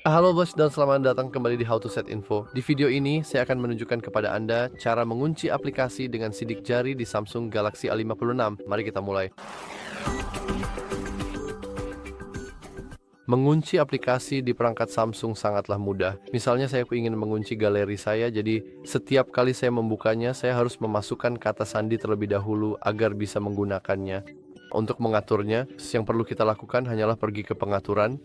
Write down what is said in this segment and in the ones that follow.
Halo bos dan selamat datang kembali di How to Set Info. Di video ini saya akan menunjukkan kepada Anda cara mengunci aplikasi dengan sidik jari di Samsung Galaxy A56. Mari kita mulai. Mengunci aplikasi di perangkat Samsung sangatlah mudah. Misalnya saya ingin mengunci galeri saya, jadi setiap kali saya membukanya, saya harus memasukkan kata sandi terlebih dahulu agar bisa menggunakannya. Untuk mengaturnya, yang perlu kita lakukan hanyalah pergi ke pengaturan.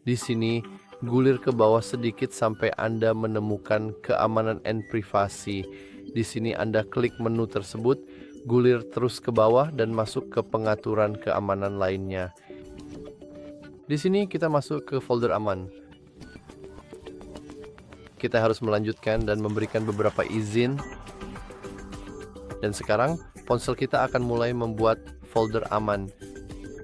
Di sini, gulir ke bawah sedikit sampai Anda menemukan keamanan and privasi. Di sini Anda klik menu tersebut, gulir terus ke bawah dan masuk ke pengaturan keamanan lainnya. Di sini kita masuk ke folder aman. Kita harus melanjutkan dan memberikan beberapa izin. Dan sekarang ponsel kita akan mulai membuat folder aman.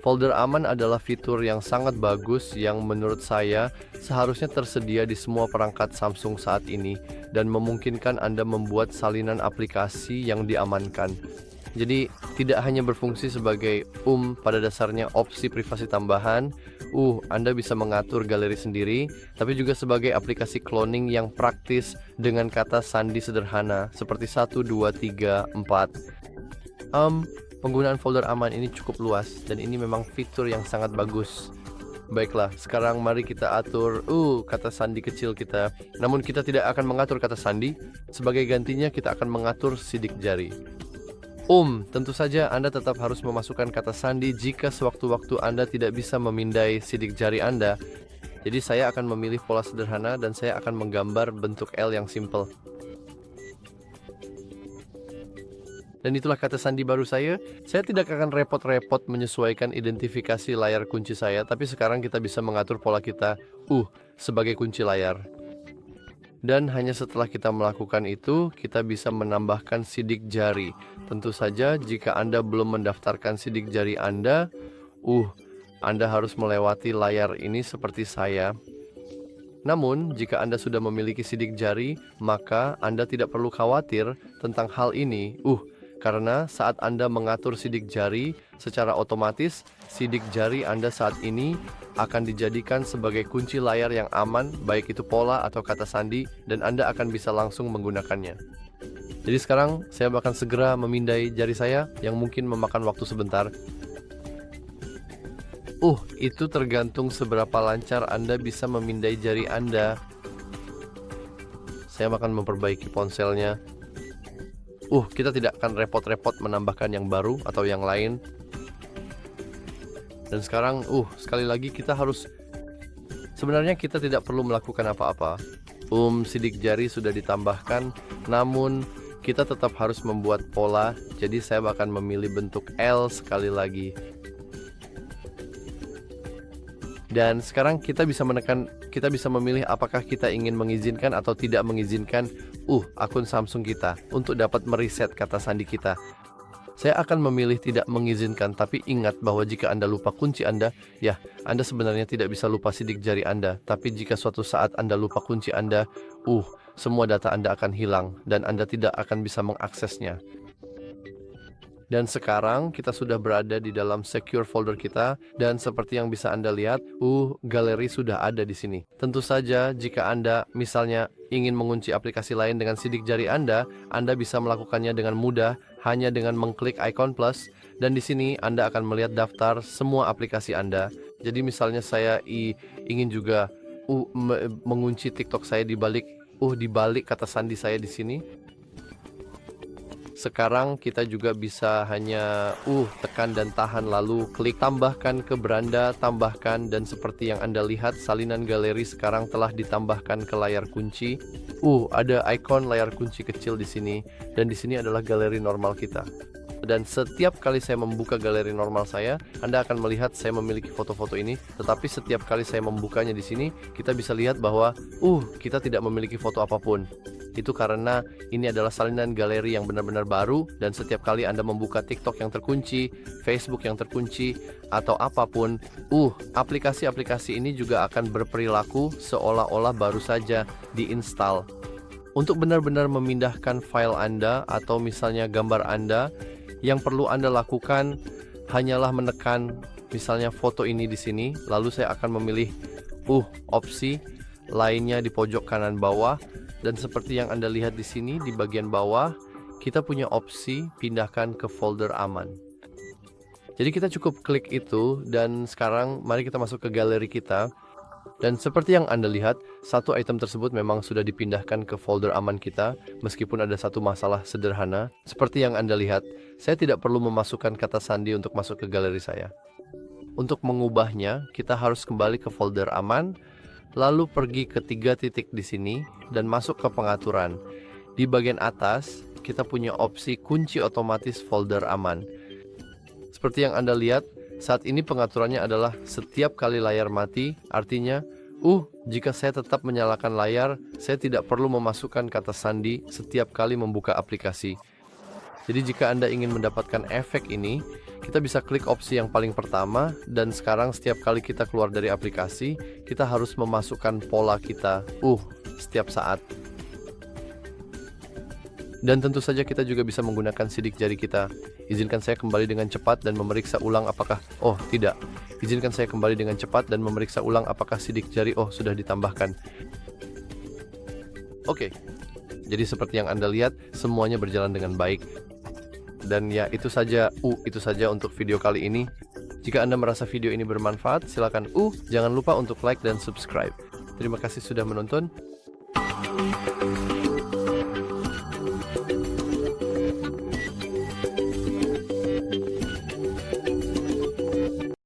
Folder aman adalah fitur yang sangat bagus yang menurut saya seharusnya tersedia di semua perangkat Samsung saat ini dan memungkinkan Anda membuat salinan aplikasi yang diamankan. Jadi tidak hanya berfungsi sebagai pada dasarnya opsi privasi tambahan, Anda bisa mengatur galeri sendiri, tapi juga sebagai aplikasi cloning yang praktis dengan kata sandi sederhana seperti 1, 2, 3, 4. Penggunaan folder aman ini cukup luas dan ini memang fitur yang sangat bagus. Baiklah, sekarang mari kita atur kata sandi kecil kita. Namun kita tidak akan mengatur kata sandi, sebagai gantinya kita akan mengatur sidik jari. Tentu saja Anda tetap harus memasukkan kata sandi jika sewaktu-waktu Anda tidak bisa memindai sidik jari Anda. Jadi saya akan memilih pola sederhana dan saya akan menggambar bentuk L yang simple. Dan itulah kata sandi baru saya. Saya tidak akan repot-repot menyesuaikan identifikasi layar kunci saya, tapi sekarang kita bisa mengatur pola kita, sebagai kunci layar. Dan hanya setelah kita melakukan itu, kita bisa menambahkan sidik jari. Tentu saja jika Anda belum mendaftarkan sidik jari Anda, Anda harus melewati layar ini seperti saya. Namun, jika Anda sudah memiliki sidik jari, maka Anda tidak perlu khawatir tentang hal ini. Karena saat Anda mengatur sidik jari, secara otomatis sidik jari Anda saat ini akan dijadikan sebagai kunci layar yang aman, baik itu pola atau kata sandi, dan Anda akan bisa langsung menggunakannya. Jadi sekarang saya akan segera memindai jari saya yang mungkin memakan waktu sebentar. Itu tergantung seberapa lancar Anda bisa memindai jari Anda. Saya akan memperbaiki ponselnya. Kita tidak akan repot-repot menambahkan yang baru atau yang lain. Dan sekarang, sekali lagi sebenarnya kita tidak perlu melakukan apa-apa. Sidik jari sudah ditambahkan, namun kita tetap harus membuat pola. Jadi saya akan memilih bentuk L sekali lagi. Dan sekarang kita bisa memilih apakah kita ingin mengizinkan atau tidak mengizinkan akun Samsung kita untuk dapat mereset kata sandi kita. Saya akan memilih tidak mengizinkan, tapi ingat bahwa jika Anda lupa kunci Anda, Anda sebenarnya tidak bisa lupa sidik jari Anda. Tapi jika suatu saat Anda lupa kunci Anda, semua data Anda akan hilang dan Anda tidak akan bisa mengaksesnya. Dan sekarang kita sudah berada di dalam secure folder kita dan seperti yang bisa Anda lihat, galeri sudah ada di sini. Tentu saja jika Anda misalnya ingin mengunci aplikasi lain dengan sidik jari Anda bisa melakukannya dengan mudah hanya dengan mengklik icon plus dan di sini Anda akan melihat daftar semua aplikasi Anda. Jadi misalnya saya ingin juga mengunci TikTok saya di balik kata sandi saya di sini. Sekarang kita juga bisa hanya tekan dan tahan lalu klik tambahkan ke beranda, tambahkan, dan seperti yang Anda lihat salinan galeri sekarang telah ditambahkan ke layar kunci. Ada ikon layar kunci kecil di sini dan di sini adalah galeri normal kita. Dan setiap kali saya membuka galeri normal saya, Anda akan melihat saya memiliki foto-foto ini. Tetapi setiap kali saya membukanya di sini, kita bisa lihat bahwa kita tidak memiliki foto apapun. Itu karena ini adalah salinan galeri yang benar-benar baru dan setiap kali Anda membuka TikTok yang terkunci, Facebook yang terkunci, atau apapun, aplikasi-aplikasi ini juga akan berperilaku seolah-olah baru saja diinstal. Untuk benar-benar memindahkan file Anda atau misalnya gambar Anda, yang perlu Anda lakukan hanyalah menekan misalnya foto ini di sini, lalu saya akan memilih opsi lainnya di pojok kanan bawah, dan seperti yang Anda lihat di sini di bagian bawah, kita punya opsi pindahkan ke folder aman. Jadi kita cukup klik itu, dan sekarang mari kita masuk ke galeri kita. Dan seperti yang Anda lihat, satu item tersebut memang sudah dipindahkan ke folder aman kita, meskipun ada satu masalah sederhana. Seperti yang Anda lihat, saya tidak perlu memasukkan kata sandi untuk masuk ke galeri saya. Untuk mengubahnya, kita harus kembali ke folder aman, lalu pergi ke 3 titik di sini, dan masuk ke pengaturan. Di bagian atas, kita punya opsi kunci otomatis folder aman. Seperti yang Anda lihat, saat ini pengaturannya adalah setiap kali layar mati, artinya, jika saya tetap menyalakan layar, saya tidak perlu memasukkan kata sandi setiap kali membuka aplikasi. Jadi jika Anda ingin mendapatkan efek ini, kita bisa klik opsi yang paling pertama, dan sekarang setiap kali kita keluar dari aplikasi, kita harus memasukkan pola kita, setiap saat. Dan tentu saja kita juga bisa menggunakan sidik jari kita. Izinkan saya kembali dengan cepat dan memeriksa ulang apakah... tidak. Izinkan saya kembali dengan cepat dan memeriksa ulang apakah sidik jari sudah ditambahkan. Oke. Jadi seperti yang Anda lihat, semuanya berjalan dengan baik. Dan ya, itu saja untuk video kali ini. Jika Anda merasa video ini bermanfaat, silakan jangan lupa untuk like dan subscribe. Terima kasih sudah menonton.